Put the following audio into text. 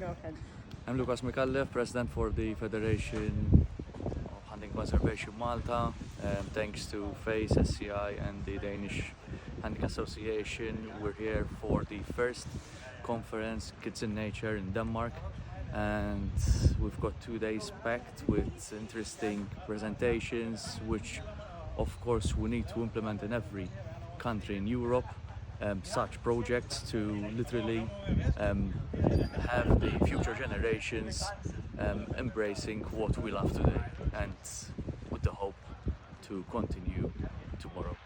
go ahead. I'm Lukas Mikallev, President for the Federation of Hunting Conservation Malta. Thanks to FACE, SCI and the Danish Hunting Association, we're here for the first conference, Kids in Nature, in Denmark. And we've got 2 days packed with interesting presentations, which of course we need to implement in every country in Europe. Such projects to literally have the future generations embracing what we love today, and with the hope to continue tomorrow.